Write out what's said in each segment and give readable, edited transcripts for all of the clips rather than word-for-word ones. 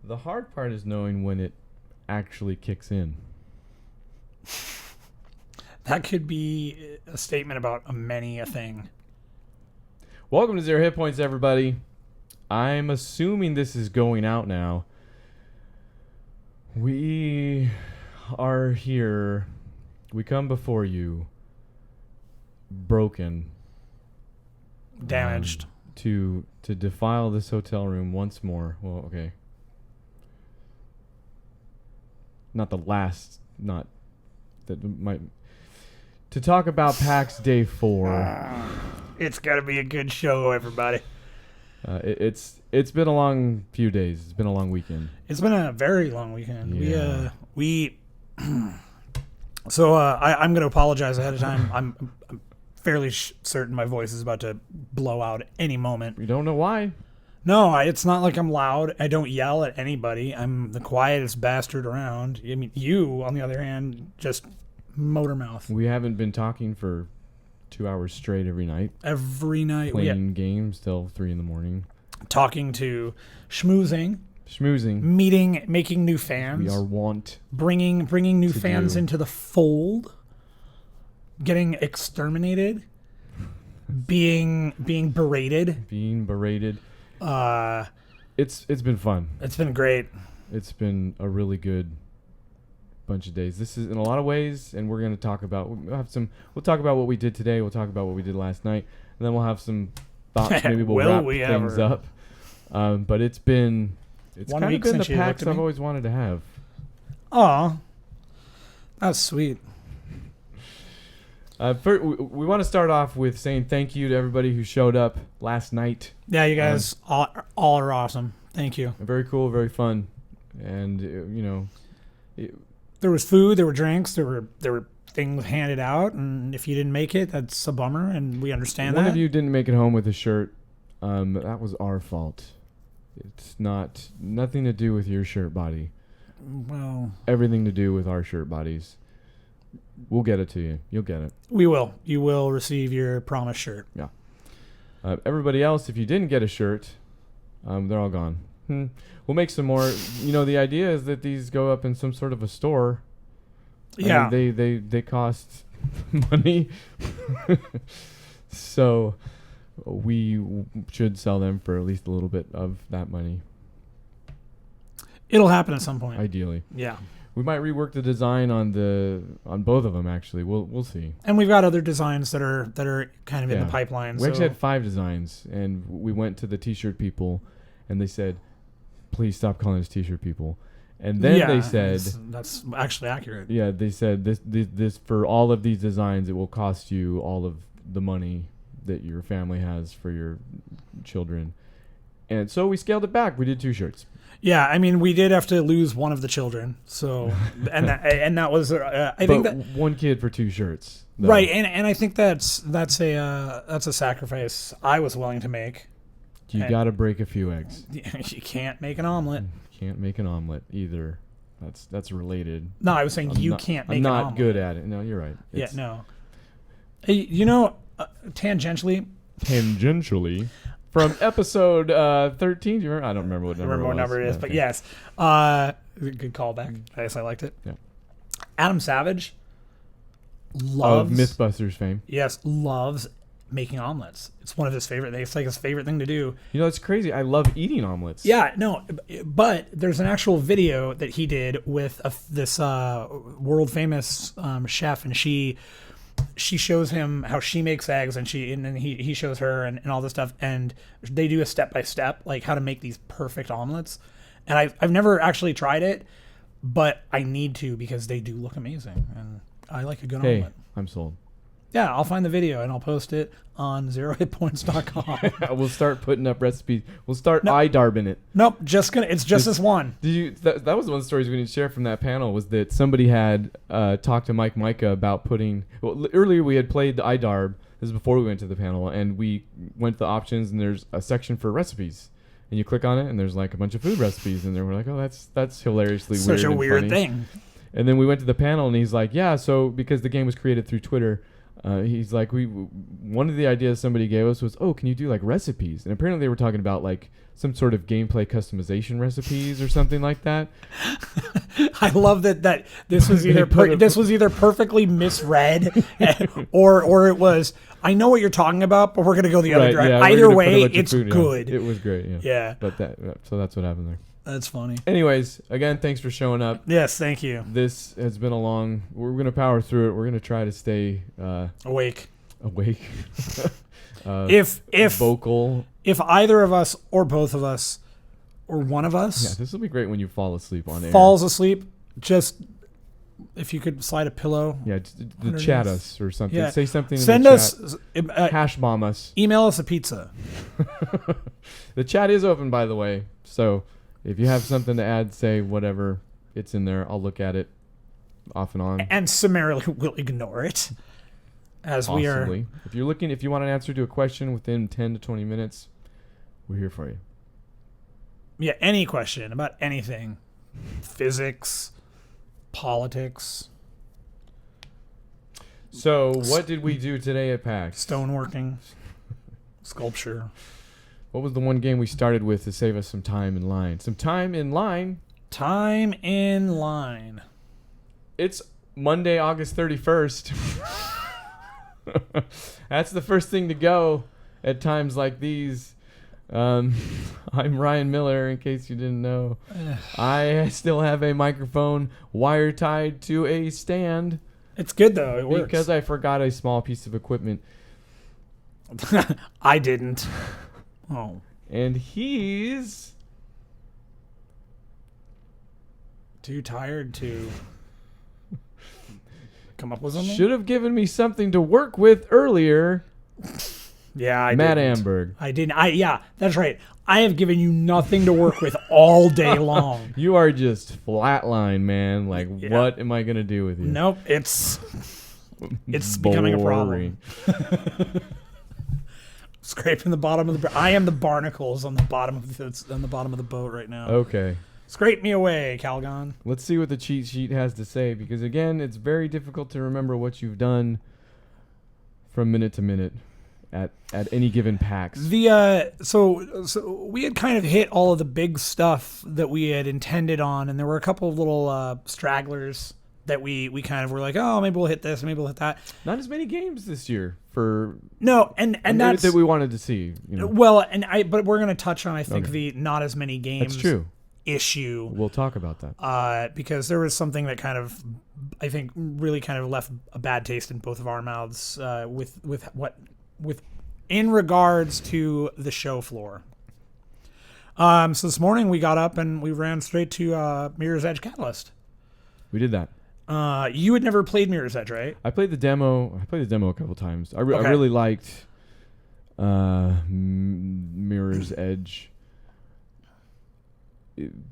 The hard part is knowing when it actually kicks in. That could be a statement about many a thing. Welcome to Zero Hit Points, everybody. I'm assuming this is going out now. We are here. We come before you, broken, Damaged. to defile this hotel room once more. Well, okay. Not the last, not that might. To talk about PAX Day 4. It's got to be a good show, everybody. It's been a long few days. It's been a long weekend. It's been a very long weekend. Yeah. So I'm going to apologize ahead of time. I'm fairly certain my voice is about to blow out at any moment. We don't know why. No, it's not like I'm loud. I don't yell at anybody. I'm the quietest bastard around. I mean, you, on the other hand, just motor mouth. We haven't been talking for 2 hours straight every night. Every night. Playing games till 3 a.m. Talking to, schmoozing, meeting, making new fans. We are wont. Bringing new fans into the fold. Getting exterminated. Being berated. It's been fun. It's been great. It's been a really good bunch of days. This is in a lot of ways, and we're going to talk about. We'll talk about what we did today. We'll talk about what we did last night, and then we'll have some thoughts. Maybe we'll wrap things up. But it's kind of been the PAX I've always wanted to have. Aw, that's sweet. We want to start off with saying thank you to everybody who showed up last night. Yeah, you guys all are awesome. Thank you. Very cool, very fun, and there was food, there were drinks, there were things handed out, and if you didn't make it, that's a bummer, and we understand that. One of you didn't make it home with a shirt. That was our fault. It's nothing to do with your shirt body. Well, everything to do with our shirt bodies. We'll get it to you. You'll get it. We will. You will receive your promised shirt. Yeah. Everybody else, if you didn't get a shirt, they're all gone. We'll make some more. The idea is that these go up in some sort of a store. Yeah. They cost money. So we should sell them for at least a little bit of that money. It'll happen at some point. Ideally. Yeah. We might rework the design on both of them. Actually, we'll see. And we've got other designs that are kind of in the pipeline. We actually had 5 designs, and we went to the T-shirt people, and they said, "Please stop calling us T-shirt people." And then they said, "That's actually accurate." Yeah, they said this for all of these designs, it will cost you all of the money that your family has for your children, and so we scaled it back. We did 2 shirts. Yeah, I mean, we did have to lose one of the children, so and that was I think that one kid for 2 shirts, though. Right? And I think that's a sacrifice I was willing to make. You got to break a few eggs. You can't make an omelet. Can't make an omelet either. That's related. No, I was saying can't make an omelet. I'm not good at it. No, you're right. No. Hey, tangentially. From episode 13, do you remember? I don't remember what number it was. I remember what number it is, but yes. Good callback. I guess I liked it. Yeah. Adam Savage loves... Of Mythbusters fame. Yes, loves making omelets. It's one of his favorite things. It's like his favorite thing to do. It's crazy. I love eating omelets. Yeah, no, but there's an actual video that he did with this world-famous chef, and she shows him how she makes eggs, and then he shows her and all this stuff, and they do a step-by-step, like how to make these perfect omelets. And I've never actually tried it, but I need to because they do look amazing, and I like a good omelet. I'm sold. Yeah, I'll find the video and I'll post it on 0HITPoints.com. We'll start putting up recipes. We'll start idarbing it. Nope, it's just this one. That was one of the stories we didn't share from that panel, was that somebody had talked to Mike Micah about putting... Well, earlier we had played the iDarb. This is before we went to the panel, and we went to the options, and there's a section for recipes. And you click on it, and there's like a bunch of food recipes, and then we're like, oh, that's hilariously such weird. Such a weird funny thing. And then we went to the panel, and he's like, yeah, so because the game was created through Twitter, He's like, one of the ideas somebody gave us was, oh, can you do like recipes? And apparently they were talking about like some sort of gameplay customization recipes or something like that. I love that this was either this was either perfectly misread or it was, I know what you're talking about, but we're gonna go the other direction. Yeah, either way, it's good. It was great. Yeah. Yeah. But so that's what happened there. That's funny. Anyways, again, thanks for showing up. Yes, thank you. This has been we're going to power through it. We're going to try to stay awake. If vocal. If either of us or both of us or one of us. Yeah, this will be great when you fall asleep on air. Falls asleep, just if you could slide a pillow. Yeah, chat us or something. Yeah. Say something. Send in the us. Chat. Hash bomb us. Email us a pizza. The chat is open, by the way. So if you have something to add, say whatever, it's in there. I'll look at it off and on. And summarily we'll ignore it. As possibly. We are. If you want an answer to a question within 10 to 20 minutes, we're here for you. Yeah, any question about anything. Physics, politics. So what did we do today at PAX? Stoneworking, sculpture. What was the one game we started with to save us some time in line? Some time in line? Time in line. It's Monday, August 31st. That's the first thing to go at times like these. I'm Ryan Miller, in case you didn't know. I still have a microphone wire tied to a stand. It's good, though. It works. Because I forgot a small piece of equipment. I didn't. Oh. And he's too tired to come up with something? Should have given me something to work with earlier. Yeah, I Matt didn't. Amberg. I didn't. Yeah, that's right. I have given you nothing to work with all day long. You are just flatline, man. Like, what am I going to do with you? Nope, it's becoming a problem. Scraping the bottom of the. I am the barnacles on the bottom of the boat right now. Okay. Scrape me away, Calgon. Let's see what the cheat sheet has to say, because again, it's very difficult to remember what you've done from minute to minute at any given PAX. So we had kind of hit all of the big stuff that we had intended on, and there were a couple of little stragglers that we kind of were like, oh, maybe we'll hit this, maybe we'll hit that. Not as many games this year for and that's that we wanted to see. You know. Well, but we're going to touch on the not as many games. That's true. Issue. We'll talk about that. Because there was something that kind of, I think, really kind of left a bad taste in both of our mouths with in regards to the show floor. So this morning we got up and we ran straight to Mirror's Edge Catalyst. We did that. You had never played Mirror's Edge, right? I played the demo. I played the demo a couple times. I really liked Mirror's Edge.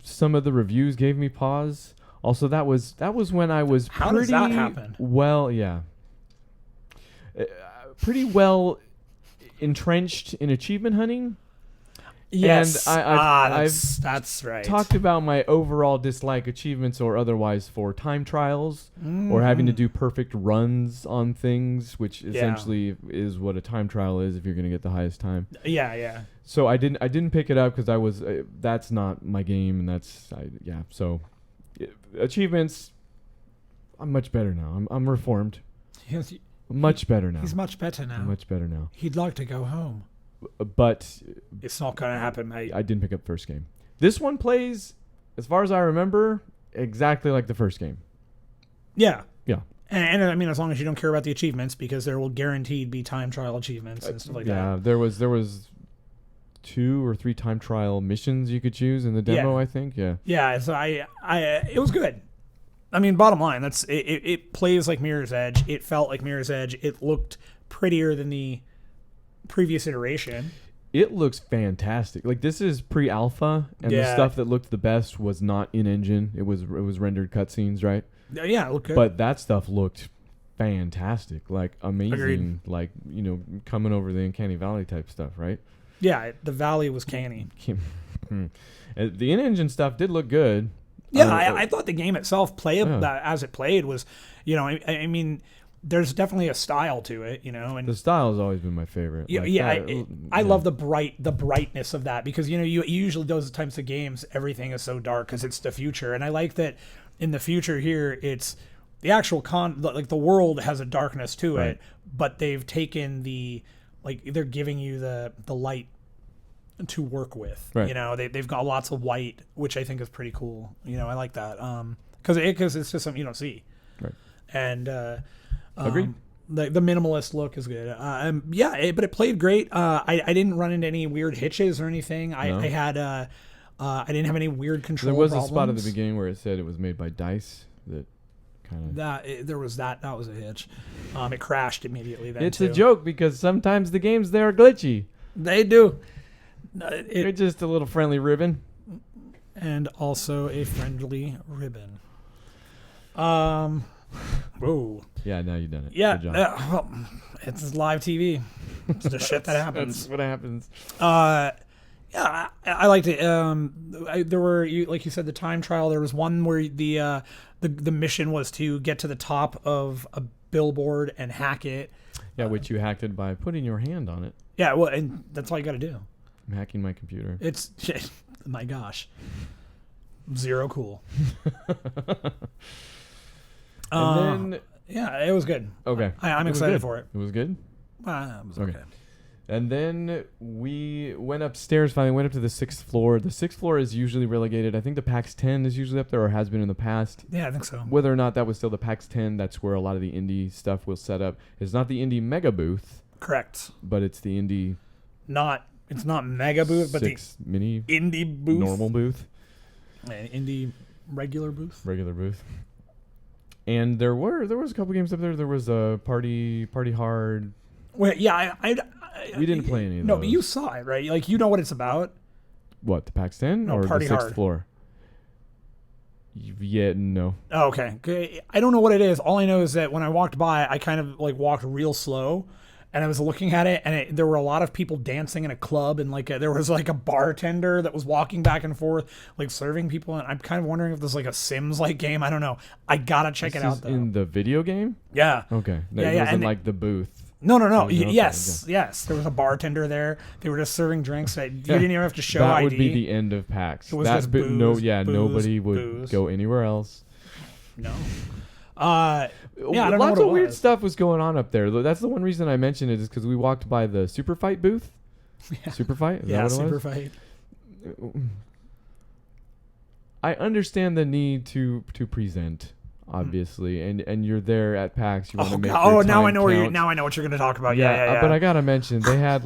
Some of the reviews gave me pause. Also, that was when I was How does that happen? Well, yeah, pretty well entrenched in achievement hunting. Yes, and that's right. Talked about my overall dislike, achievements or otherwise, for time trials or having to do perfect runs on things, which essentially is what a time trial is if you're going to get the highest time. Yeah. So I didn't pick it up because I was that's not my game, and So achievements, I'm much better now. I'm reformed. Much better now. He's much better now. Much better now. He'd like to go home. But it's not going to happen, mate. I didn't pick up the first game. This one plays, as far as I remember, exactly like the first game. Yeah. Yeah. And I mean, as long as you don't care about the achievements, because there will guaranteed be time trial achievements and stuff like that. Yeah, there was 2 or 3 time trial missions you could choose in the demo, I think. Yeah. Yeah, so it was good. I mean, bottom line, it plays like Mirror's Edge. It felt like Mirror's Edge. It looked prettier than the previous iteration. It looks fantastic. Like, this is pre-alpha, and the stuff that looked the best was not in engine. It was rendered cutscenes, right? Yeah, it looked good. But that stuff looked fantastic, like amazing. Agreed. Like, coming over the Uncanny Valley type stuff, right? Yeah, the valley was canny. The in-engine stuff did look good. Yeah, I thought the game itself as it played was, I mean, there's definitely a style to it, and The style has always been my favorite. I love the brightness of that, because you usually those types of games, everything is so dark because it's the future, and I like that in the future here it's the actual the world has a darkness to it, but they've taken they're giving you the light to work with. They've got lots of white, which I think is pretty cool. I like that because it's just something you don't see. Right. And agreed. The minimalist look is good. But it played great. I didn't run into any weird hitches or anything. I didn't have any weird control There was problems. a spot at the beginning where it said it was made by DICE that kind of... That was a hitch. It crashed immediately then, It's too. a joke because sometimes the games there are glitchy. They do. It's just a little friendly ribbon. And also a friendly ribbon. Whoa. Yeah, now you've done it. Yeah. Good job. Well, it's live TV. It's the shit that happens. That's what happens. Yeah, I liked it. There were, like you said, the time trial. There was one where the mission was to get to the top of a billboard and hack it. Yeah, which you hacked it by putting your hand on it. Yeah, well, and that's all you got to do. I'm hacking my computer. It's, my gosh, zero cool. And then, yeah, it was good. okay, I'm excited for it. It was good. It was okay. And then we went upstairs. Finally, went up to the 6th floor. The 6th floor is usually relegated. I think the PAX 10 is usually up there, or has been in the past. Yeah, I think so. Whether or not that was still the PAX 10, that's where a lot of the indie stuff will set up. It's not the indie mega booth. Correct. But it's the indie. It's not mega booth, but the mini indie booth, normal booth, indie regular booth. And there was a couple games up there. There was a Party Hard. Well, yeah, we didn't play any of those. No, but you saw it, right? Like, you know what it's about. What, the PAX 10 No, or Party the 6th Hard. floor? Yeah, no. Oh, okay. I don't know what it is. All I know is that when I walked by, I kind of walked real slow, and I was looking at it, and there were a lot of people dancing in a club, and there was a bartender that was walking back and forth, serving people. And I'm kind of wondering if there's a Sims game. I don't know. I gotta check it out though. In the video game? Yeah. Okay. Yeah, It wasn't the booth. No. Okay, Yes. There was a bartender there. They were just serving drinks. You didn't even have to show ID. That would be the end of PAX. It was just booze, nobody would booze. go anywhere else. No. I don't know Lots what it of weird was. stuff was going on up there. That's the one reason I mentioned it, is because we walked by the Super Fight booth. Yeah. Super Fight? Is Yeah, that what it Super was? Fight. I understand the need to present, obviously, and you're there at PAX. You want to make your now I time know count. now I know what you're going to talk about. Yeah. But I gotta mention they had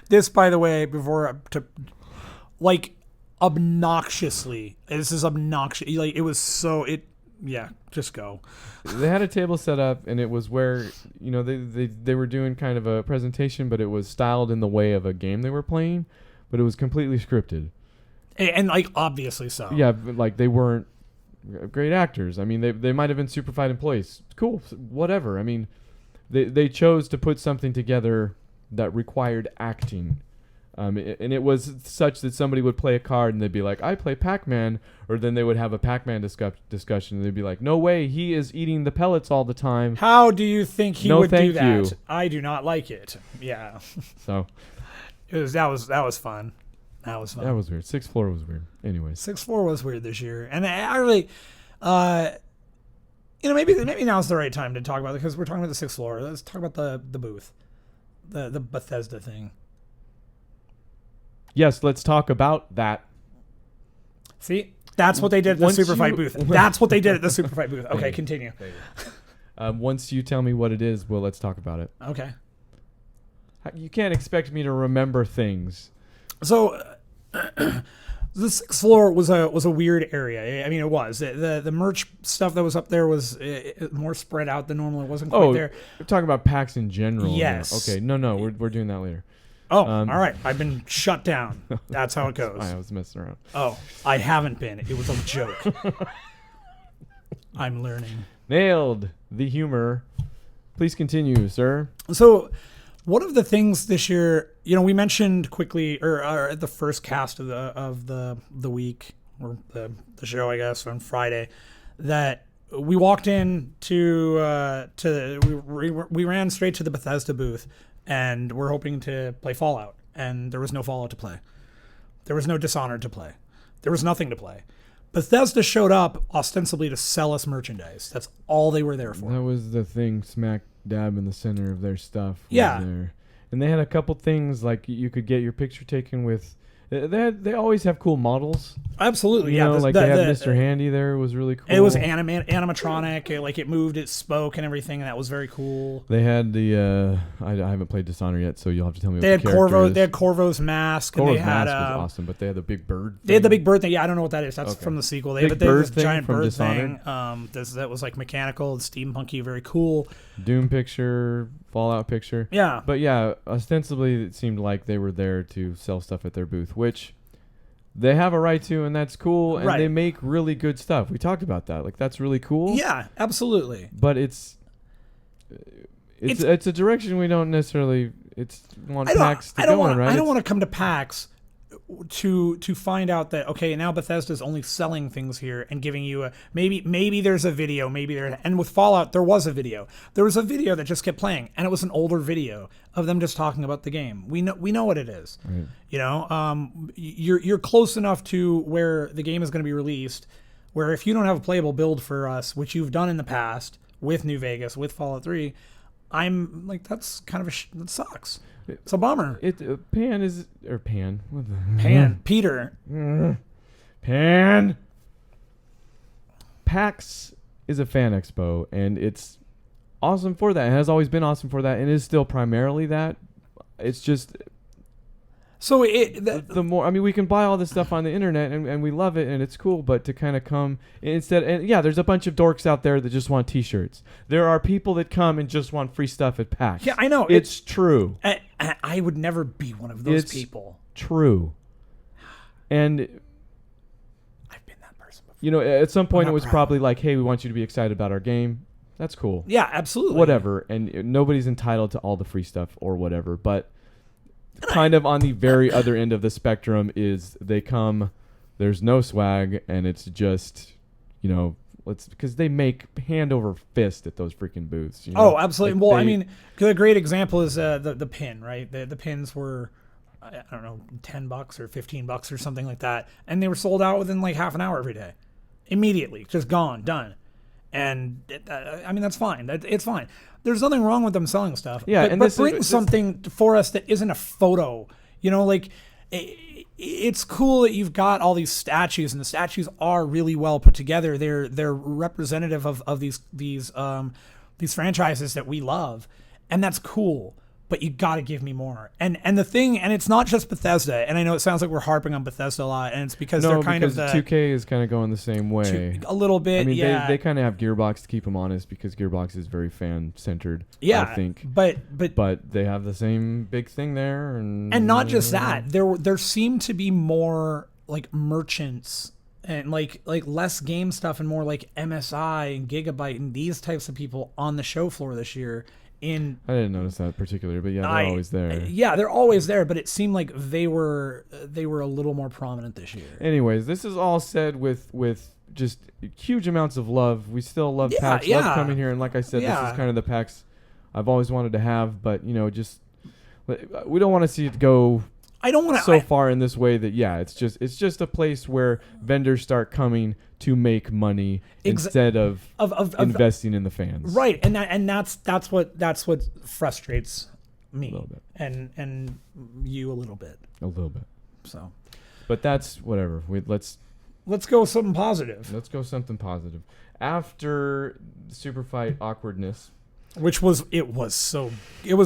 This, by the way, obnoxiously. This is obnoxious. It was so just go. they had a table set up, and it was where they were doing kind of a presentation, but it was styled in the way of a game they were playing, but it was completely scripted. And obviously so. Yeah, but, they weren't great actors. I mean, they might have been Super Fight employees. Cool, whatever. I mean, they chose to put something together that required acting. And it was such that somebody would play a card and they'd be like, I play Pac-Man. Or then they would have a Pac-Man discussion. And they'd be like, no way, he is eating the pellets all the time. How do you think he would do that? You. I do not like it. Yeah. So that was fun. That was fun. That was weird. 6th floor was weird. Anyways. 6th floor was weird this year. And I really, maybe now's the right time to talk about it, because we're talking about the 6th floor. Let's talk about the booth. The Bethesda thing. Yes, let's talk about that. See? That's what they did at the Super Fight booth. That's what they did at the Super Fight booth. Okay, continue. Once you tell me what it is, well, let's talk about it. Okay. You can't expect me to remember things. So, the 6th floor was a weird area. I mean, it was. The merch stuff that was up there was more spread out than normal. It wasn't quite there. We're talking about PAX in general. Yes. Okay, no, we're doing that later. Oh, all right. I've been shut down. That's how it goes. I was messing around. Oh, I haven't been. It was a joke. I'm learning. Nailed the humor. Please continue, sir. So, one of the things this year, we mentioned quickly, or at the first cast of the week, or the show, I guess, on Friday, that we walked in we ran straight to the Bethesda booth, and we're hoping to play Fallout, and there was no Fallout to play. There was no Dishonored to play. There was nothing to play. Bethesda showed up ostensibly to sell us merchandise. That's all they were there for. That was the thing, smack dab in the center of their stuff. Yeah. There. And they had a couple things like you could get your picture taken with. They always have cool models. Absolutely, You know, like they had Mr. Handy there. It was really cool. It was animatronic. It moved, it spoke and everything, and that was very cool. They had the I haven't played Dishonored yet, so you'll have to tell me They what had the character Corvo. is. They had Corvo's mask. Corvo's and they had, mask was awesome, but they had the big bird thing. They had the big bird thing. Yeah, I don't know what that is. That's Okay. from the sequel. Big But they had bird this thing giant from bird Dishonored? thing. That was like mechanical and steampunky, very cool. Doom picture, Fallout picture. Yeah. But yeah, ostensibly it seemed like they were there to sell stuff at their booth, which they have a right to, and that's cool. And Right. they make really good stuff. We talked about that. Like, that's really cool. Yeah, absolutely. But it's a direction we don't necessarily want PAX to go in, right? I don't want to come to PAX to find out that, okay, now Bethesda's only selling things here and giving you a maybe there's a video, and with Fallout there was a video. There was a video that just kept playing, and it was an older video of them just talking about the game. We know what it is. Right. You know, you're close enough to where the game is going to be released, where if you don't have a playable build for us, which you've done in the past with New Vegas, with Fallout 3, I'm like, that's kind of that sucks. It's a bummer. Pan. What the Peter. Pan. PAX is a fan expo, and it's awesome for that. It has always been awesome for that, and is still primarily that. It's just So the more, I mean, we can buy all this stuff on the internet, and we love it, and it's cool, but to kind of come instead, and yeah, there's a bunch of dorks out there that just want t-shirts. There are people that come and just want free stuff at PAX. Yeah, I know. It's true. I would never be one of those people. True. And I've been that person before. you know, at some point I'm it not was proud. probably like, hey, we want you to be excited about our game. That's cool. Yeah, absolutely. Whatever. And nobody's entitled to all the free stuff or whatever, but kind of on the very other end of the spectrum is they come, there's no swag, and it's just, you know, because they make hand over fist at those freaking booths. You know? Oh, absolutely. Like Well, I mean, a great example is the pin, right? The pins were, I don't know, $10 or $15 or something like that, and they were sold out within like half an hour every day, immediately, just gone, done. And I mean, that's fine. It's fine. There's nothing wrong with them selling stuff. Yeah, but bring something for us that isn't a photo. You know, like it's cool that you've got all these statues, and the statues are really well put together. They're representative of these franchises that we love, and that's cool. But you got to give me more. And the thing, and it's not just Bethesda. And I know it sounds like we're harping on Bethesda a lot, and it's because they're kind of the 2K is kind of going the same way. a little bit. I mean, yeah. they kind of have Gearbox to keep them honest, because Gearbox is very fan centered. Yeah, I think. But they have the same big thing there, and not just that. There seem to be more like merchants and like less game stuff and more like MSI and Gigabyte and these types of people on the show floor this year. I didn't notice that particularly, but yeah, they're always there. Yeah, they're always there, but it seemed like they were a little more prominent this year. Anyways, this is all said with just huge amounts of love. We still love PAX. Yeah. Love coming here, and like I said, this is kind of the PAX I've always wanted to have, but you know, just we don't want to see it go I don't want to so far in this way that it's just a place where vendors start coming to make money instead of investing in the fans. Right, and that's what frustrates me A little bit. and you a little bit. A little bit. So, but that's whatever. Let's go with something positive. Let's go something positive. After the super fight awkwardness, Which was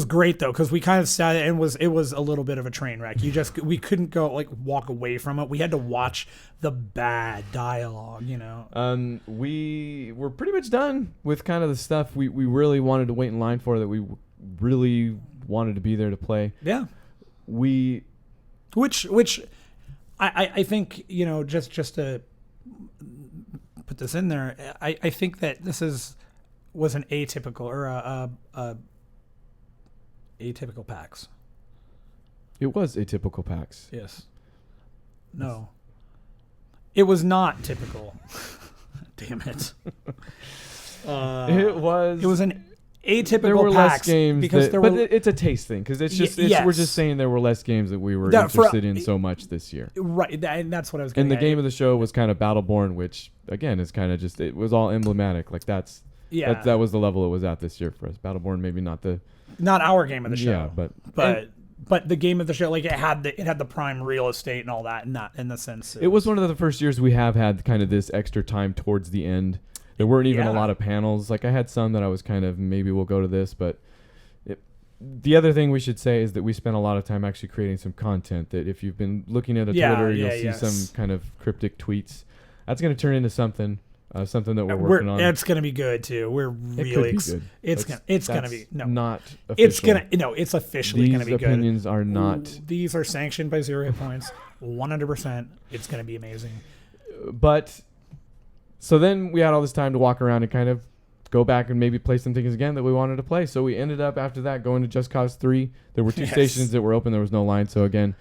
great though, because we kind of sat and it was a little bit of a train wreck. We couldn't go walk away from it. We had to watch the bad dialogue, you know. We were pretty much done with kind of the stuff we really wanted to wait in line for, that we really wanted to be there to play. Yeah. Which I think, you know, just to put this in there, I think that this was an atypical or a atypical PAX. It was a typical PAX. Yes. No. It was not typical. Damn it. It was an atypical there were PAX less games because but it's a taste thing because it's just we're just saying there were less games that we were interested in so much this year. Right, and that's what I was getting And the at. game of the show was kind of Battleborn, which again is kind of just it was all emblematic. Like that was the level it was at this year for us. Battleborn maybe not our game of the show. Yeah, but the game of the show, like it had the prime real estate and all that, and not in the sense it was one of the first years we have had kind of this extra time towards the end. There weren't even a lot of panels. Like I had some that I was kind of maybe we'll go to this, but the other thing we should say is that we spent a lot of time actually creating some content that if you've been looking at Twitter, you'll see some kind of cryptic tweets. That's going to turn into something that we're working on. It's going to be good too. We're really good. It's going to be not official. It's officially going to be good. These opinions are not. These are sanctioned by 0 Hit Points. 100%. It's going to be amazing. But so then we had all this time to walk around and kind of go back and maybe play some things again that we wanted to play. So we ended up after that going to Just Cause 3. There were two stations that were open. There was no line. So again,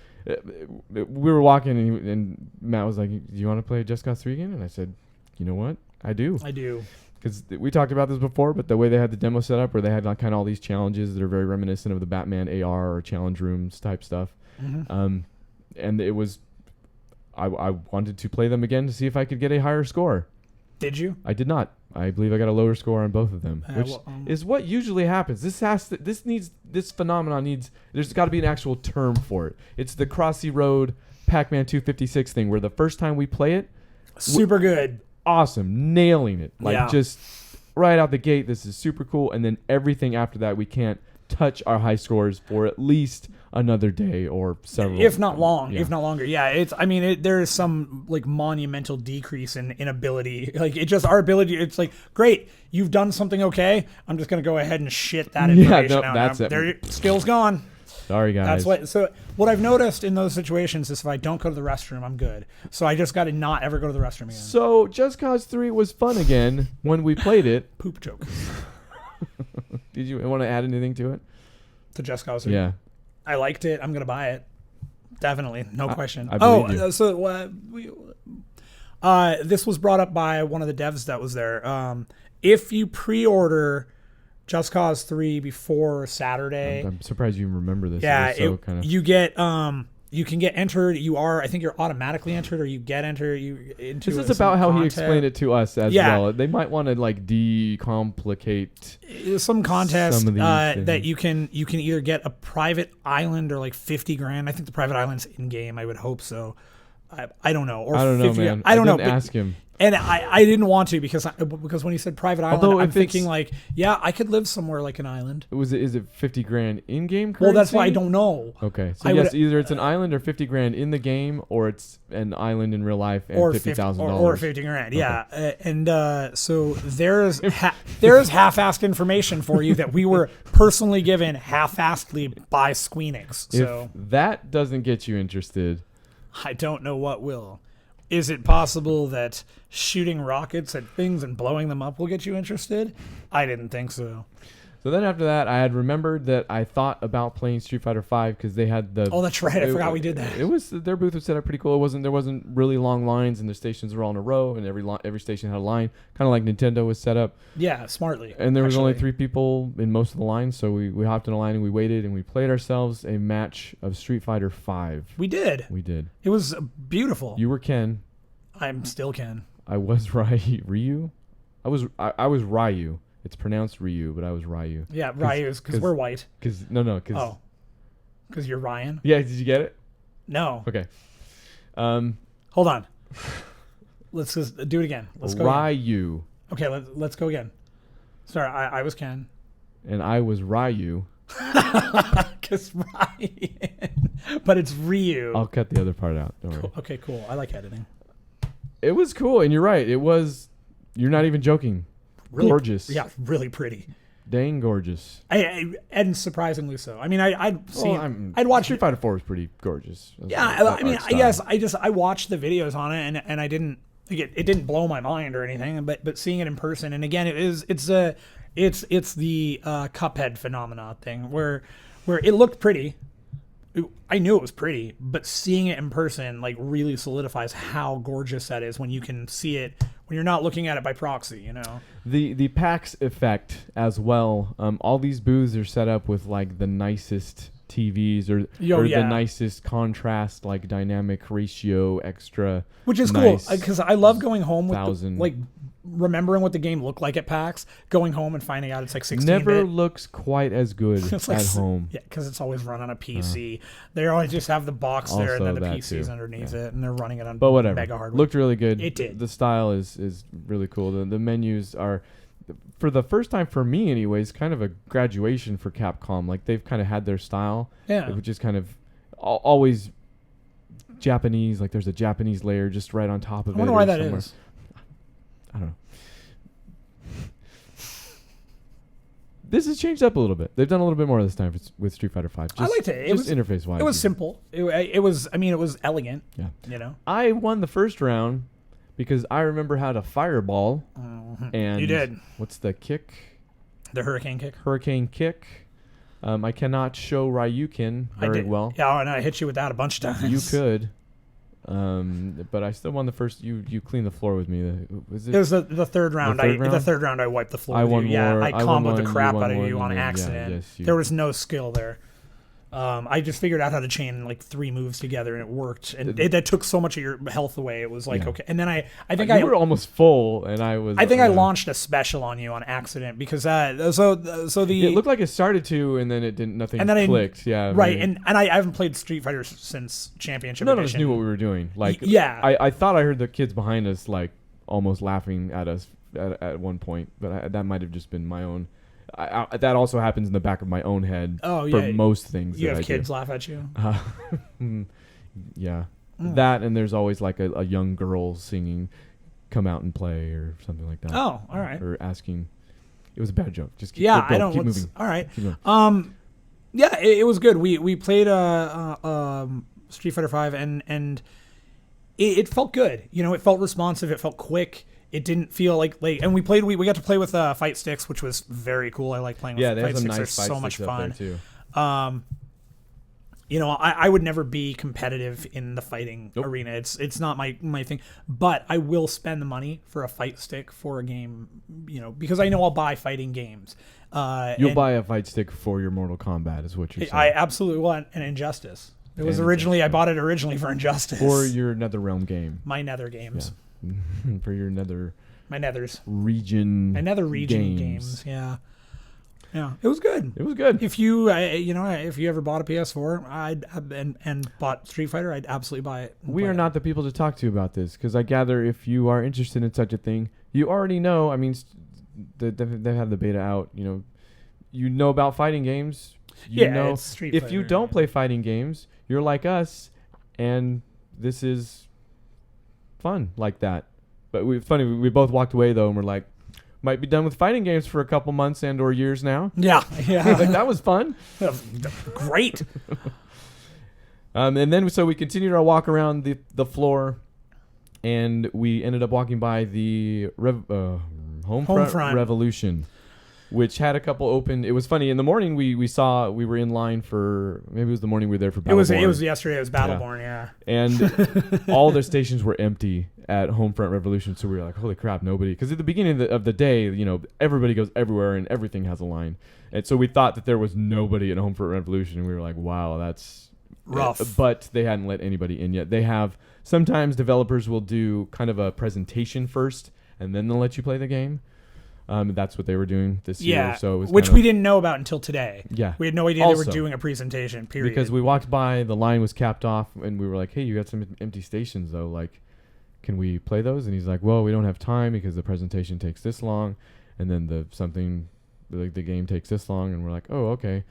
we were walking and Matt was like, "Do you want to play Just Cause 3 again?" And I said, "You know what? I do." Because we talked about this before, but the way they had the demo set up where they had like kind of all these challenges that are very reminiscent of the Batman AR or challenge rooms type stuff. Mm-hmm. And it was, I wanted to play them again to see if I could get a higher score. Did you? I did not. I believe I got a lower score on both of them, which is what usually happens. This phenomenon needs, there's got to be an actual term for it. It's the Crossy Road Pac-Man 256 thing where the first time we play it, super good. Awesome. Nailing it. Just right out the gate, this is super cool. And then everything after that, we can't touch our high scores for at least another day or several. If not longer. Yeah. There is some like monumental decrease in ability. Like our ability, it's like, great, you've done something okay. I'm just going to go ahead and shit that information out. That's it. Their skill's gone. Sorry, guys. What I've noticed in those situations is if I don't go to the restroom, I'm good. So I just got to not ever go to the restroom again. So Just Cause 3 was fun again when we played it. Poop joke. Did you want to add anything to it? To Just Cause 3? Yeah. I liked it. I'm going to buy it. Definitely. No question. I believe you. This was brought up by one of the devs that was there. If you pre-order Just Cause 3 before Saturday. I'm surprised you remember this. Yeah, you get you can get entered. I think you're automatically entered, or you get entered. This is about how he explained it to us as well. They might want to like decomplicate some contest some of these that you can either get a private island or like $50,000. I think the private island's in game. I would hope so. I don't know. Or I don't know, man. I don't know. Ask him. And I didn't want to because when he said private island, I'm thinking like, yeah, I could live somewhere like an island. Is it $50,000 in game currency? Well, that's why I don't know. Okay, so either it's an island or $50,000 in the game, or it's an island in real life and $50,000 or $50,000. Yeah, and so there's half-assed information for you that we were personally given half-assedly by Squeenix. So if that doesn't get you interested, I don't know what will. Is it possible that shooting rockets at things and blowing them up will get you interested? I didn't think so. So then after that, I had remembered that I thought about playing Street Fighter V because they had the... Oh, that's right. I forgot we did that. Their booth was set up pretty cool. There wasn't really long lines, and the stations were all in a row, and every station had a line, kind of like Nintendo was set up. Yeah, smartly. And there was only 3 people in most of the lines, so we hopped in a line and we waited, and we played ourselves a match of Street Fighter V. We did. It was beautiful. You were Ken. I'm still Ken. I was Ryu. I was Ryu. It's pronounced Ryu, but I was Ryu. Yeah, Ryu is because we're white. Because you're Ryan. Yeah, did you get it? No. Okay. Hold on. Let's just do it again. Let's go. Ryu. Okay, let's go again. Sorry, I was Ken. And I was Ryu. Because Ryan, but it's Ryu. I'll cut the other part out. Don't worry. Okay, cool. I like editing. It was cool, and you're right. It was. You're not even joking. Really, gorgeous. Yeah, really pretty. Dang gorgeous. And surprisingly so. I mean, I'd watch Street Fighter 4 was pretty gorgeous. I watched the videos on it, and I didn't. It didn't blow my mind or anything, but seeing it in person, and again, it's the Cuphead phenomena thing where it looked pretty. I knew it was pretty, but seeing it in person like really solidifies how gorgeous that is when you can see it when you're not looking at it by proxy, you know. The PAX effect as well. All these booths are set up with like the nicest TVs or the nicest contrast, like dynamic ratio, extra. Which is nice cool because I love going home with thousand. remembering what the game looked like at PAX, going home and finding out it's like 16-bit. Never looks quite as good like, at home. Yeah, because it's always run on a PC. They always just have the box there and then the PC's too. underneath it, and they're running it on but whatever. mega hardware. Looked really good. It did. The style is really cool. The menus are, for the first time for me anyways, kind of a graduation for Capcom. Like they've kind of had their style. Yeah. Which is kind of always Japanese. Like there's a Japanese layer just right on top of it. I wonder why that is. I don't know. This has changed up a little bit. They've done a little bit more this time with Street Fighter V. I liked it. Just interface-wise. It was simple. It was. I mean, it was elegant. Yeah. You know. I won the first round because I remember how to fireball. And you did. What's the kick? The hurricane kick. Hurricane kick. I cannot show Ryukin very well. Yeah, and I hit you with that a bunch of times. You could. But I still won the first. You cleaned the floor with me. It was the third round. The third round, I wiped the floor. I with won you. Yeah, more. I comboed the crap out of you on accident. Yeah, yes, there was no skill there. I just figured out how to chain like 3 moves together, and it worked. And that took so much of your health away. It was like okay. And then I think you were almost full, and I was. I think I launched a special on you on accident because so the it looked like it started to, and then it didn't. Nothing clicked. Yeah, right. Maybe. And I haven't played Street Fighter since Championship. None of us knew what we were doing. Like I thought I heard the kids behind us like almost laughing at us at one point, but that might have just been my own. That also happens in the back of my own head for most things. You have kids laugh at you? Yeah. That, and there's always like a young girl singing, come out and play, or something like that. Oh, all right. Or asking. It was a bad joke. Just keep moving. All right. Yeah, it was good. We played Street Fighter V, and it felt good. You know, it felt responsive. It felt quick. It didn't feel like and we got to play with fight sticks, which was very cool. I like playing with fight sticks. Nice They're so much fun. Too. You know, I would never be competitive in the fighting arena. It's not my thing. But I will spend the money for a fight stick for a game, you know, because I know I'll buy fighting games. You'll buy a fight stick for your Mortal Kombat, is what you're saying. I absolutely want an Injustice. It was originally I bought it originally for Injustice. For your NetherRealm game. My Nether games. Yeah. For your Nether. My Nethers. Region. My Nether region games. Yeah. Yeah, it was good. It was good. If you, if you ever bought a PS4, and bought Street Fighter, I'd absolutely buy it. We are not the people to talk to about this because I gather if you are interested in such a thing, you already know. I mean, they have the beta out. You know about fighting games. It's Street Fighter. If you don't play fighting games, you're like us, and this is fun like that. But we both walked away though, and we're like, might be done with fighting games for a couple months and or years now. Yeah. Like, that was fun. Great. And then so we continued our walk around the floor, and we ended up walking by the Homefront Revolution, which had a couple open. It was funny. In the morning, we were in line for, maybe it was the morning we were there for Battleborn. It was yesterday. It was Battleborn, yeah. And all the stations were empty at Homefront Revolution, so we were like, holy crap, nobody. Because at the beginning of the day, everybody goes everywhere and everything has a line. And so we thought that there was nobody at Homefront Revolution, and we were like, wow, that's rough. But they hadn't let anybody in yet. They have, sometimes developers will do kind of a presentation first, and then they'll let you play the game. That's what they were doing this year. So it was which we didn't know about until today. Yeah. We had no idea they were doing a presentation, period. Because we walked by, the line was capped off, and we were like, hey, you got some empty stations, though. Like, can we play those? And he's like, well, we don't have time because the presentation takes this long, and then the game takes this long, and we're like, oh, okay.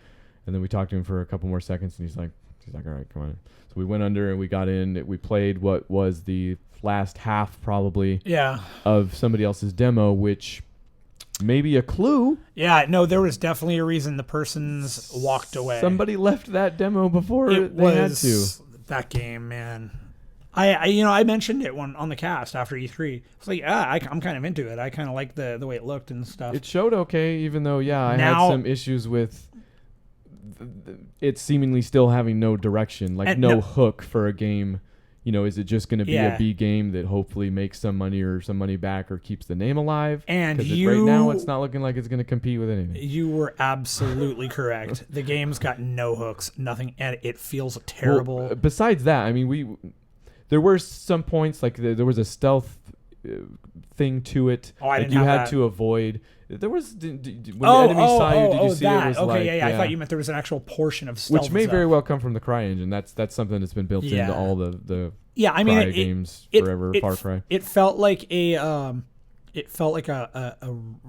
And then we talked to him for a couple more seconds, and he's like, all right, come on. So we went under, and we got in. We played what was the last half, probably, of somebody else's demo, which... maybe a clue. Yeah, no, there was definitely a reason the persons walked away. Somebody left that demo before they had to. That game, man. I mentioned it on the cast after E3. It's like, I'm kind of into it. I kind of like the way it looked and stuff. It showed okay, even though, I had some issues with it seemingly still having no direction, like no hook for a game. is it just going to be a B game that hopefully makes some money or some money back or keeps the name alive? And right now it's not looking like it's going to compete with anything. You were absolutely correct. The game's got no hooks, nothing, and it feels terrible. Well, besides that, I mean, there were some points like there was a stealth thing to it. Oh, I like didn't you have had that. to avoid. There was when the enemy saw you. Did you see that. it was okay, like I thought you meant there was an actual portion of stealth, which may very well come from the Cry engine. That's something that's been built into all the I mean, Cry games forever. Far Cry. It felt like a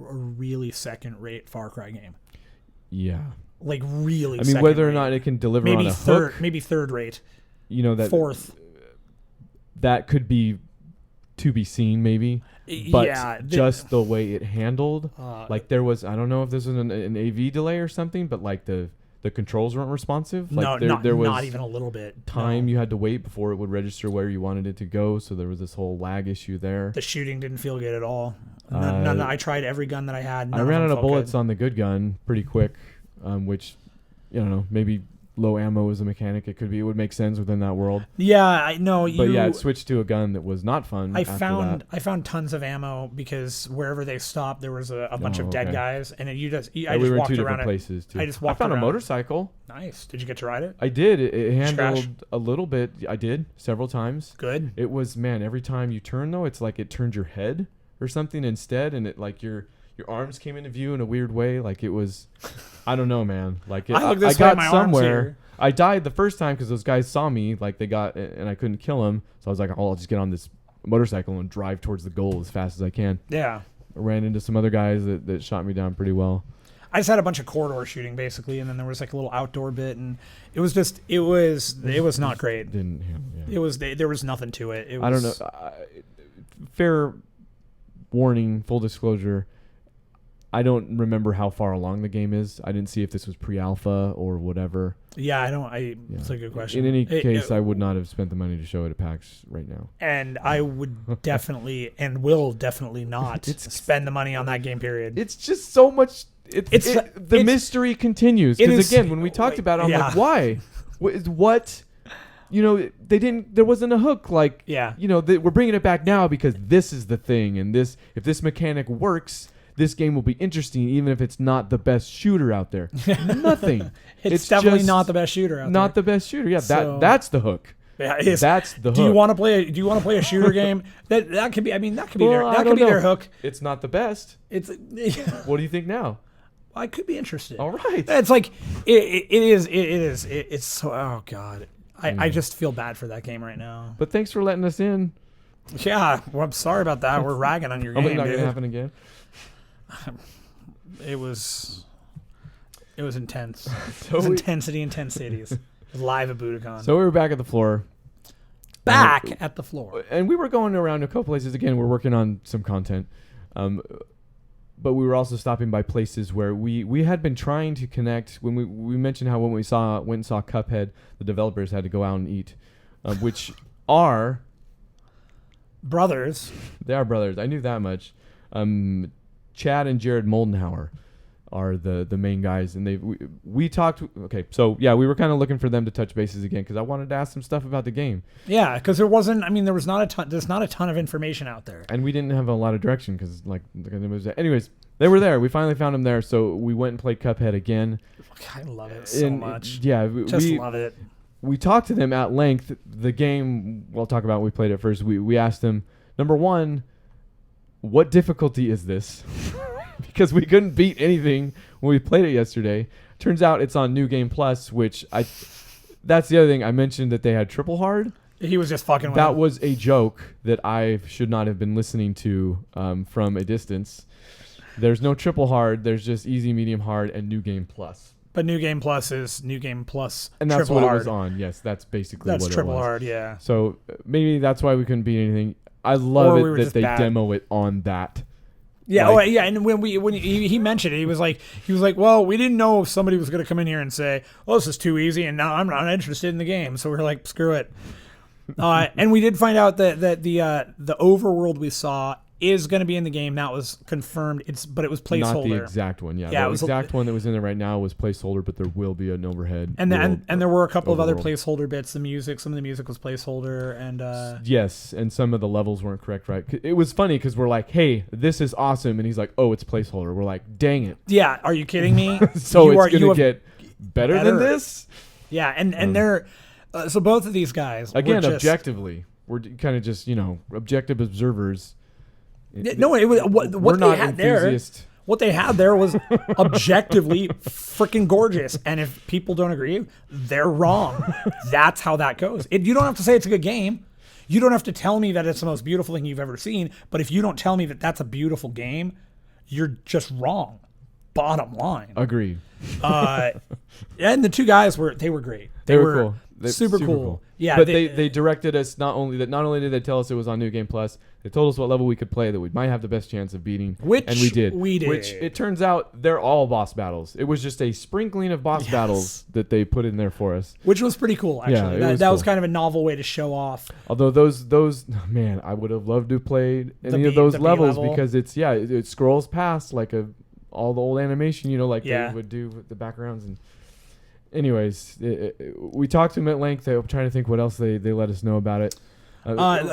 really second-rate Far Cry game. Yeah. Like really. I mean, whether or not it can deliver maybe on a third, hook, maybe third-rate. That fourth. That could be to be seen, maybe. But just the way it handled, like there was, I don't know if this was an AV delay or something, but like the controls weren't responsive. Like there was not even a little bit. Time you had to wait before it would register where you wanted it to go, so there was this whole lag issue there. The shooting didn't feel good at all. None. I tried every gun that I had. I ran out of bullets on the good gun pretty quick, which, maybe low ammo is a mechanic. It would make sense within that world. Yeah, I know. But it switched to a gun that was not fun. I found tons of ammo because wherever they stopped, there was a bunch of dead guys, and I just we walked were in two around different places too. I found a motorcycle. Nice. Did you get to ride it? I did. It handled a little bit. I did several times. Good. It was, man, every time you turn though, it's like it turned your head or something instead, and it like your arms came into view in a weird way. Like it was, I don't know, man. Like I got somewhere. I died the first time because those guys saw me, like they got, and I couldn't kill them. So I was like, I'll just get on this motorcycle and drive towards the goal as fast as I can. Yeah. I ran into some other guys that shot me down pretty well. I just had a bunch of corridor shooting basically, and then there was like a little outdoor bit, and it was not great. There was nothing to it. I don't know. Fair warning, full disclosure. I don't remember how far along the game is. I didn't see if this was pre-alpha or whatever. Yeah, I don't. It's a good question. In any case, I would not have spent the money to show it at PAX right now. And I would definitely and will definitely not spend the money on that game. Period. It's just so much. The mystery continues because again, when we talked about it, I'm like, why? What? They didn't. There wasn't a hook. Like, we're bringing it back now because this is the thing, and if this mechanic works, this game will be interesting, even if it's not the best shooter out there. Nothing. It's definitely not the best shooter out there. Not the best shooter. Yeah, that's the hook. Yeah, that's the hook. Do you want to play a shooter game? That could be. I mean, that could be their hook. It's not the best. What do you think now? I could be interested. All right. It's like it is. It's so. Oh God. I just feel bad for that game right now. But thanks for letting us in. Yeah. Well, I'm sorry about that. We're ragging on your game. Not going to happen again. It was intense. It was intensity in 10 cities. Live at Budokan. So we were back at the floor. At the floor. And we were going around a couple places. Again, we're working on some content. But we were also stopping by places where we had been trying to connect. When we mentioned how when we went and saw Cuphead, the developers had to go out and eat, which are brothers. They are brothers. I knew that much. Chad and Jared Moldenhauer are the main guys, and we talked. Okay, so yeah, we were kind of looking for them to touch bases again because I wanted to ask some stuff about the game. Yeah, because there wasn't. I mean, there's not a ton of information out there, and we didn't have a lot of direction because anyways, they were there. We finally found them there, so we went and played Cuphead again. I love it so much. Yeah, we love it. We talked to them at length. The game. We'll talk about. We played it first. We asked them, number one, what difficulty is this? Because we couldn't beat anything when we played it yesterday. Turns out it's on New Game Plus, which that's the other thing. I mentioned that they had triple hard. He was just fucking with that was a joke that I should not have been listening to from a distance. There's no triple hard. There's just easy, medium hard, and New Game Plus. But New Game Plus is New Game Plus and that's triple what hard. It was on. Yes, that's basically what it was. That's triple hard, yeah. So maybe that's why we couldn't beat anything. I love it that they demo it on that. Yeah, yeah, and when he mentioned it, he was like, well, we didn't know if somebody was going to come in here and say, "Oh, this is too easy," and now I'm not interested in the game. So we're like, screw it. And we did find out that the overworld we saw is going to be in the game. That was confirmed. But it was placeholder. Not the exact one. Yeah, Yeah, the exact one that was in there right now was placeholder, but there will be an overhead. And there were a couple of other placeholder bits. Some of the music was placeholder, and yes, and some of the levels weren't correct. Right? It was funny because we're like, "Hey, this is awesome," and he's like, "Oh, it's placeholder." We're like, "Dang it!" Yeah, are you kidding me? So it's gonna get better than this. Yeah, and they're so both of these guys again objectively, we're kind of just objective observers. No, it was what they had there. What they had there was objectively freaking gorgeous, and if people don't agree, they're wrong. That's how that goes. You don't have to say it's a good game. You don't have to tell me that it's the most beautiful thing you've ever seen. But if you don't tell me that that's a beautiful game, you're just wrong. Bottom line. Agreed. And the two guys were great. They were cool. Super cool. Yeah, but they directed us not only did they tell us it was on New Game Plus, they told us what level we could play that we might have the best chance of beating, and we did. Which it turns out they're all boss battles. It was just a sprinkling of boss battles that they put in there for us, which was pretty cool. Actually, that was kind of a novel way to show off. Although those man, I would have loved to play any of those levels because it scrolls past like all the old animation, they would do with the backgrounds and. Anyways, we talked to them at length. I'm trying to think what else they let us know about it.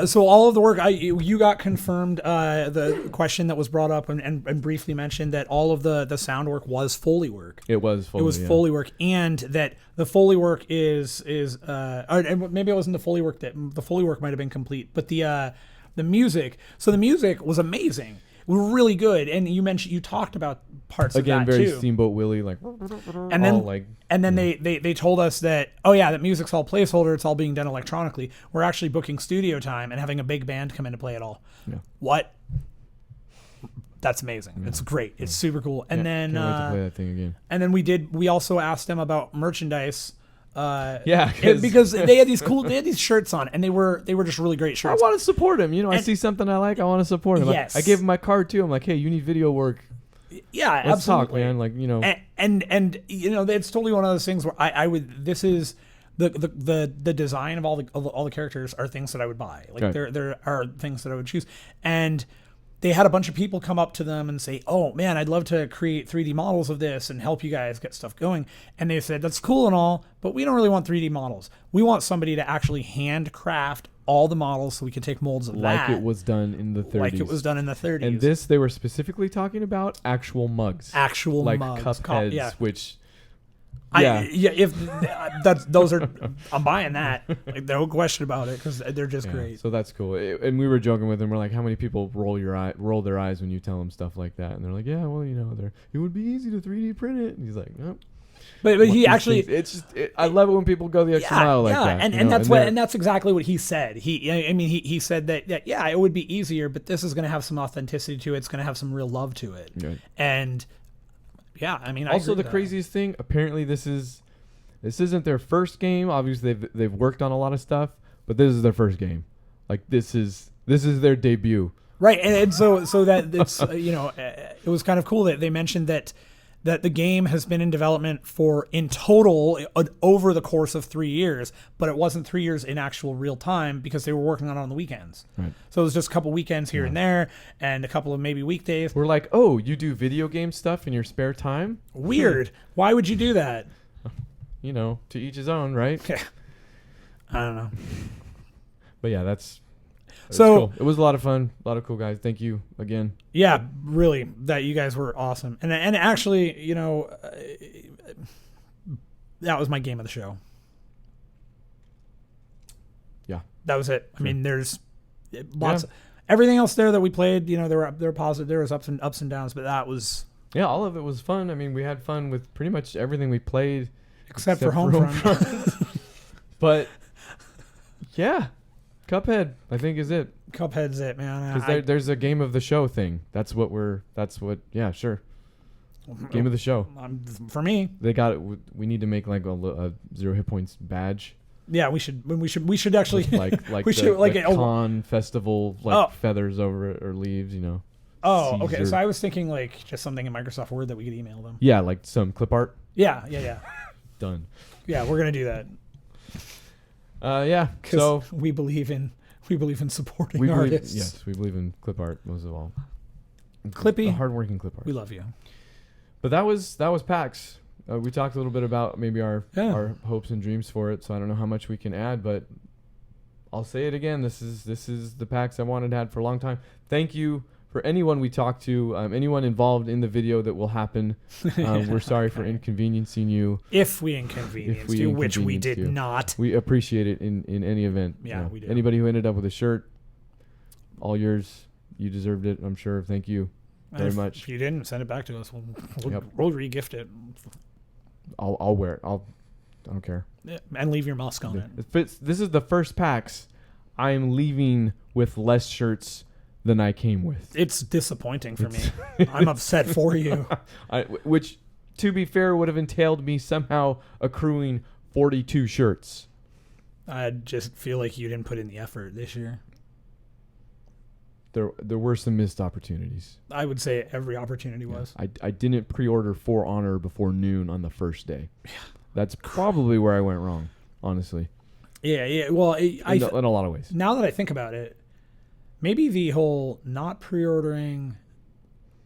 So all of the work, you got confirmed the question that was brought up and briefly mentioned that all of the sound work was Foley work. It was Foley work, and that the Foley work is or maybe it wasn't the Foley work, that the Foley work might have been complete, but the music. So the music was amazing. Really good, and you talked about parts of that too. Again, very Steamboat Willie, like, and then they told us that that music's all placeholder, it's all being done electronically. We're actually booking studio time and having a big band come in to play it all. Yeah. What? That's amazing. Yeah. It's great. It's super cool. And then can't wait to play that thing again. And then we also asked them about merchandise. Because they had these shirts on, and they were just really great shirts. I want to support him. I see something I like, I want to support him. Yes. I gave him my card too. I'm like, hey, you need video work. Yeah, let's absolutely. talk, man. Like, and it's totally one of those things where I would. This is the design of all the characters are things that I would buy. Like there are things that I would choose, and they had a bunch of people come up to them and say, "Oh man, I'd love to create 3D models of this and help you guys get stuff going." And they said, "That's cool and all, but we don't really want 3D models. We want somebody to actually handcraft all the models so we can take molds of that." Like it was done in the 30s. Like it was done in the 30s. And this, they were specifically talking about actual mugs. Like mugs. Cupheads, which... I'm buying that. Like, no question about it, because they're just great. So that's cool. And we were joking with them. We're like, how many people roll their eyes when you tell them stuff like that? And they're like, yeah, well, it would be easy to 3D print it. And he's like, nope. But he actually, I love it when people go the extra mile like that. And that's exactly what he said. He said that it would be easier, but this is going to have some authenticity to it. It's going to have some real love to it. Right. And also the craziest thing, apparently this isn't their first game. Obviously they've worked on a lot of stuff, but this is their first game. Like this is their debut. Right. And so that it's it was kind of cool that they mentioned that the game has been in development for, in total, over the course of 3 years, but it wasn't 3 years in actual real time because they were working on it on the weekends. Right. So it was just a couple weekends here and there and a couple of maybe weekdays. We're like, oh, you do video game stuff in your spare time? Weird. Why would you do that? To each his own, right? I don't know. But yeah, that's cool. It was a lot of fun. A lot of cool guys. Thank you again. Yeah, really. That you guys were awesome. And actually, that was my game of the show. Yeah. That was it. Sure. I mean, there's lots of everything else there that we played, there were positive, there was ups and downs, but that was all of it was fun. I mean, we had fun with pretty much everything we played except for Homefront. But yeah. Cuphead, I think, is it. Cuphead's it, man. Because there's a game of the show thing. Yeah, sure. Game of the show. For me. They got it. We need to make like a 0 hit points badge. Yeah, we should actually. Like we should like a con festival, feathers over it or leaves, Oh, Caesar. Okay. So I was thinking like just something in Microsoft Word that we could email them. Yeah, like some clip art. Yeah. Done. Yeah, we're going to do that. So we believe in We believe in supporting we believe, artists. yes, we believe in clip art most of all. Clippy. A hardworking clip art. We love you. But that was PAX. We talked a little bit about maybe our hopes and dreams for it. So I don't know how much we can add, but I'll say it again. This is the PAX I wanted to have for a long time. Thank you for anyone we talked to, anyone involved in the video that will happen. We're sorry for inconveniencing you. If we inconvenienced you, which we did not. We appreciate it in any event. Yeah, we do. Anybody who ended up with a shirt, all yours. You deserved it, I'm sure. Thank you very much. If you didn't, send it back to us. We'll re-gift it. I'll wear it. I don't care. Yeah, and leave your musk on it. This is the first PAX I am leaving with less shirts than I came with. It's disappointing for me. I'm upset for you. Which, to be fair, would have entailed me somehow accruing 42 shirts. I just feel like you didn't put in the effort this year. There were some missed opportunities. I would say every opportunity was. I didn't pre-order For Honor before noon on the first day. That's probably where I went wrong, honestly. Yeah. Well, in a lot of ways. Now that I think about it, maybe the whole not pre-ordering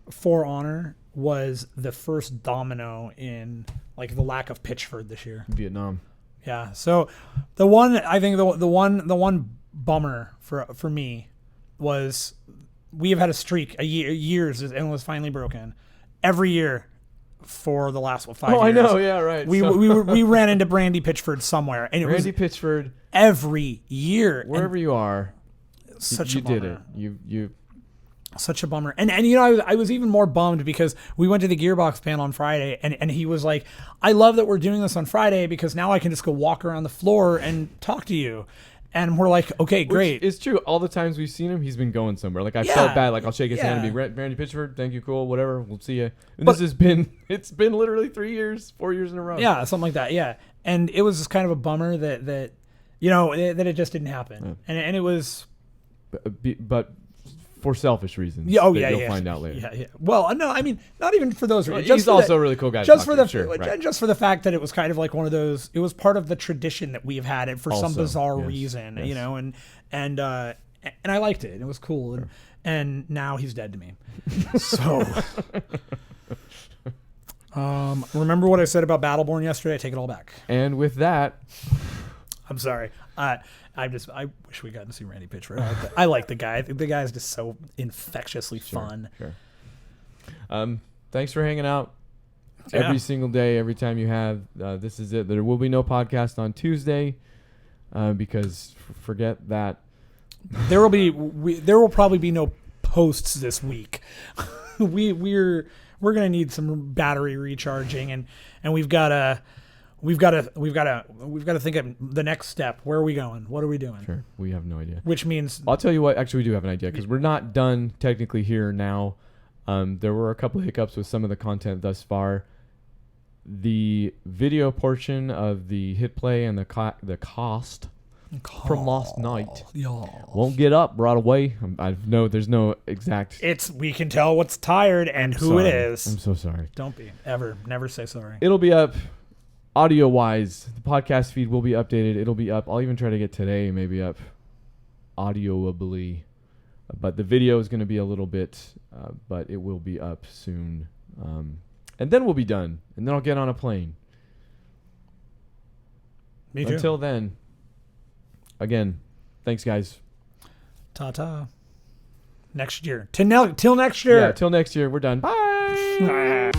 For Honor was the first domino in like the lack of Pitchford this year. Vietnam. Yeah. So the one bummer for me was we have had a streak years and it was finally broken every year for the last 5 years. Oh, I know. Yeah, right. We ran into Brandy Pitchford somewhere, and Randy Pitchford every year. Wherever you are, such you a bummer. did it. You Such a bummer. And you know, I was even more bummed because we went to the Gearbox panel on Friday, and he was like, I love that we're doing this on Friday because now I can just go walk around the floor and talk to you. And we're like, okay, great. It's true. All the times we've seen him, he's been going somewhere. Like I felt bad. Like I'll shake his hand and be Randy Pitchford. Thank you, cool, whatever. We'll see you. And it's been literally 4 years in a row. Yeah, something like that. Yeah, and it was just kind of a bummer that you know that it just didn't happen. Yeah. And it was, but for selfish reasons. You'll find out later. Yeah. Well, no, I mean, not even for those reasons. He's also a really cool guy. Just for the fact that it was kind of like one of those. It was part of the tradition that we've had it for some bizarre reason, you know, and I liked it. It was cool, and now he's dead to me. So, remember what I said about Battleborn yesterday? I take it all back. And with that, I'm sorry. I wish we got to see Randy Pitchford. I like the guy. I think the guy is just so infectiously fun. Sure. Thanks for hanging out every single day, every time you have. This is it. There will be no podcast on Tuesday because forget that. There will probably be no posts this week. We're gonna need some battery recharging, and we've got to think of the next step. Where are we going? What are we doing? Sure. We have no idea. Which means I'll tell you what. Actually, we do have an idea because we're not done technically here now. There were a couple of hiccups with some of the content thus far. The video portion of the hit play and the cost from last night won't get up right away. I know there's no exact. We can tell what's tired and who it is. I'm so sorry. Don't be ever. Never say sorry. It'll be up. Audio wise, the podcast feed will be updated. It'll be up. I'll even try to get today maybe up audioably. But the video is going to be a little bit, but it will be up soon. And then we'll be done. And then I'll get on a plane. Me too. Until then, again, thanks, guys. Ta-ta. Next year. Till next year. Yeah, till next year. We're done. Bye.